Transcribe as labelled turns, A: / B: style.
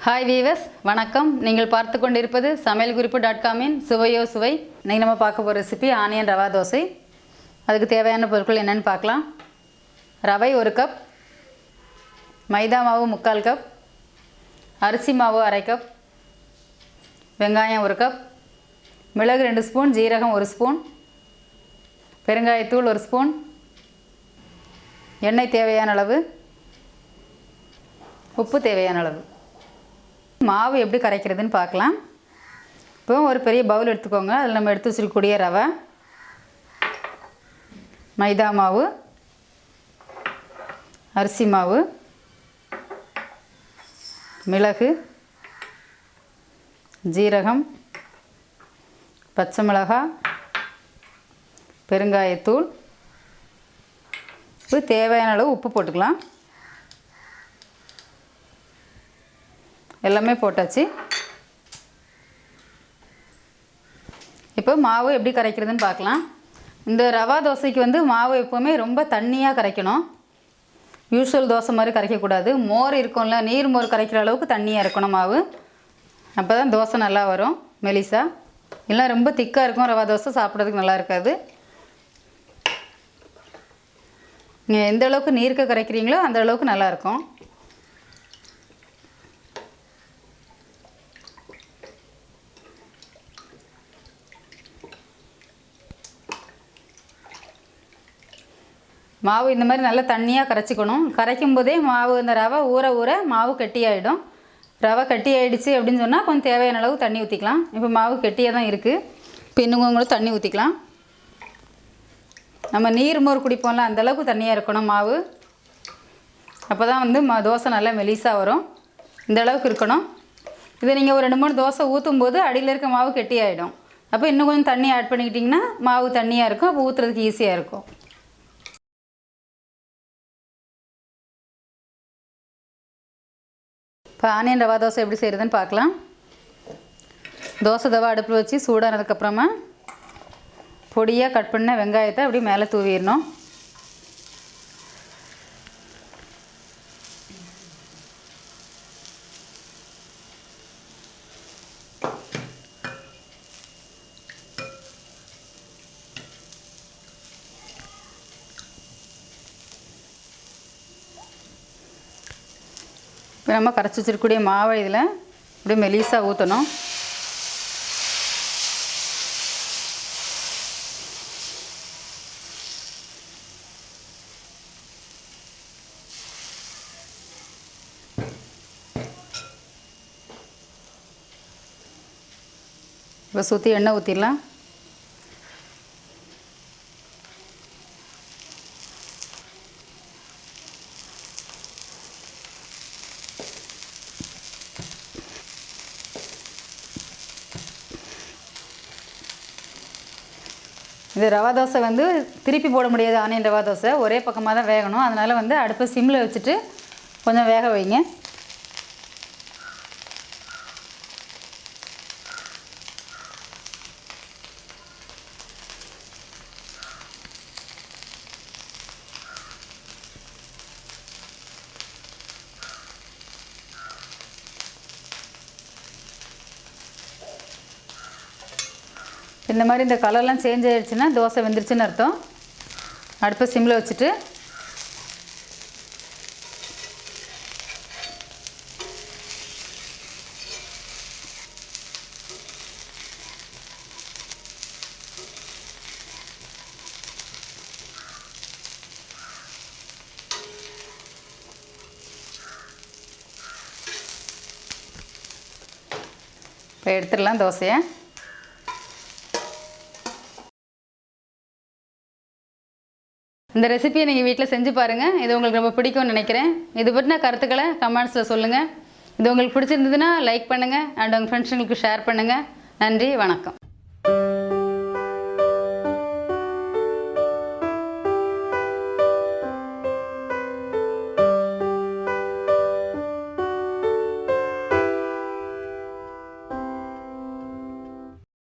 A: Hi viewers, வணக்கம். நீங்கள் பார்த்து கொண்டிருப்பது சமையல்குறிப்பு.com-இன் சுவையோ சுவை. இன்றைக்கி நம்ம பார்க்க போகிற ரெசிபி ஆனியன் ரவா தோசை. அதுக்கு தேவையான பொருட்கள் என்னென்னு பார்க்கலாம். ரவை 1 கப், மைதா மாவு 3/4 கப், அரிசி மாவு 1/2 கப், வெங்காயம் 1 கப், மிளகு 2 ஸ்பூன், ஜீரகம் 1 ஸ்பூன், பெருங்காயத்தூள் 1 ஸ்பூன், எண்ணெய் தேவையான அளவு, உப்பு தேவையான அளவு. மாவு எப்படி கரைக்கிறதுன்னு பார்க்கலாம். இப்போ ஒரு பெரிய பவுல் எடுத்துக்கோங்க. அதில் நம்ம எடுத்து வச்சுருக்கக்கூடிய ரவை, மைதா மாவு, அரிசி மாவு, மிளகு, ஜீரகம், பச்சை மிளகாய், பெருங்காயத்தூள், இப்போ தேவையான அளவு உப்பு போட்டுக்கலாம். எல்லாமே போட்டாச்சு. இப்போ மாவு எப்படி கரைக்கிறதுன்னு பார்க்கலாம். இந்த ரவா தோசைக்கு மாவு எப்போவுமே ரொம்ப தண்ணியாக கரைக்கணும். யூஸ்வல் தோசை மாதிரி கரைக்கக்கூடாது. மோர் இருக்கும்ல, நீர் மோர் கரைக்கிற அளவுக்கு தண்ணியாக இருக்கணும் மாவு. அப்போ தான் தோசை நல்லா வரும், மெலிசா. இல்லை ரொம்ப திக்காக இருக்கும் ரவா தோசை, சாப்பிட்றதுக்கு நல்லா இருக்காது. நீங்கள் எந்த அளவுக்கு நீர்க்க கரைக்கிறீங்களோ அந்த அளவுக்கு நல்லாயிருக்கும். மாவு இந்த மாதிரி நல்லா தண்ணியாக கரைச்சிக்கணும். கரைக்கும் போதே மாவு இந்த ரவை ஊற ஊற மாவு கெட்டியாகிடும். ரவை கெட்டி ஆகிடுச்சு அப்படின்னு சொன்னால் கொஞ்சம் தேவையான அளவு தண்ணி ஊற்றிக்கலாம். இப்போ மாவு கெட்டியாக தான் இருக்குது. இப்போ இன்னும் கூட தண்ணி ஊற்றிக்கலாம். நம்ம நீர் மோர் குடிப்போம்ல, அந்தளவுக்கு தண்ணியாக இருக்கணும் மாவு. அப்போ தான் தோசை நல்லா மெலிசாக வரும். இந்த அளவுக்கு இருக்கணும். இதை நீங்கள் ஒரு 2-3 தோசை ஊற்றும் போது அடியில் இருக்க மாவு கெட்டியாகிடும். அப்போ இன்னும் கொஞ்சம் தண்ணி ஆட் பண்ணிக்கிட்டிங்கன்னா மாவு தண்ணியாக இருக்கும். அப்போ ஊற்றுறதுக்கு ஈஸியாக இருக்கும். இப்போ ஆனியன் ரவா தோசை எப்படி செய்கிறதுன்னு பார்க்கலாம். தோசை தவா அடுப்பில் வச்சு சூடானதுக்கப்புறமா பொடியாக கட் பண்ண வெங்காயத்தை அப்படியே மேலே தூவிடணும். இப்போ நம்ம கரைச்சி வச்சிருக்கக்கூடிய மாவை இதில் அப்படியே மெலிசாக ஊற்றணும். இப்போ சுற்றி எண்ணெய் ஊற்றிடலாம். இது ரவா தோசை திருப்பி போட முடியாது. ஆனியன் ரவா தோசை ஒரே பக்கமாக தான் வேகணும். அதனால் அடுப்பை சிம்மில் வச்சுட்டு கொஞ்சம் வேக வைங்க. இந்த மாதிரி இந்த கலர்லாம் சேஞ்ச் ஆகிடுச்சுன்னா தோசை வெந்துருச்சுன்னு அர்த்தம். அடுப்பை சிம்மில் வச்சுட்டு இப்போ எடுத்துடலாம் தோசையை. இந்த ரெசிபியை நீங்கள் வீட்டில் செஞ்சு பாருங்கள். இது உங்களுக்கு ரொம்ப பிடிக்கும்னு நினைக்கிறேன். இது பற்றின கருத்துக்களை கமெண்ட்ஸில் சொல்லுங்கள். இது உங்களுக்கு பிடிச்சிருந்ததுன்னா லைக் பண்ணுங்கள் அண்ட் உங்கள் ஃப்ரெண்ட்ஸுங்களுக்கு ஷேர் பண்ணுங்கள். நன்றி, வணக்கம்.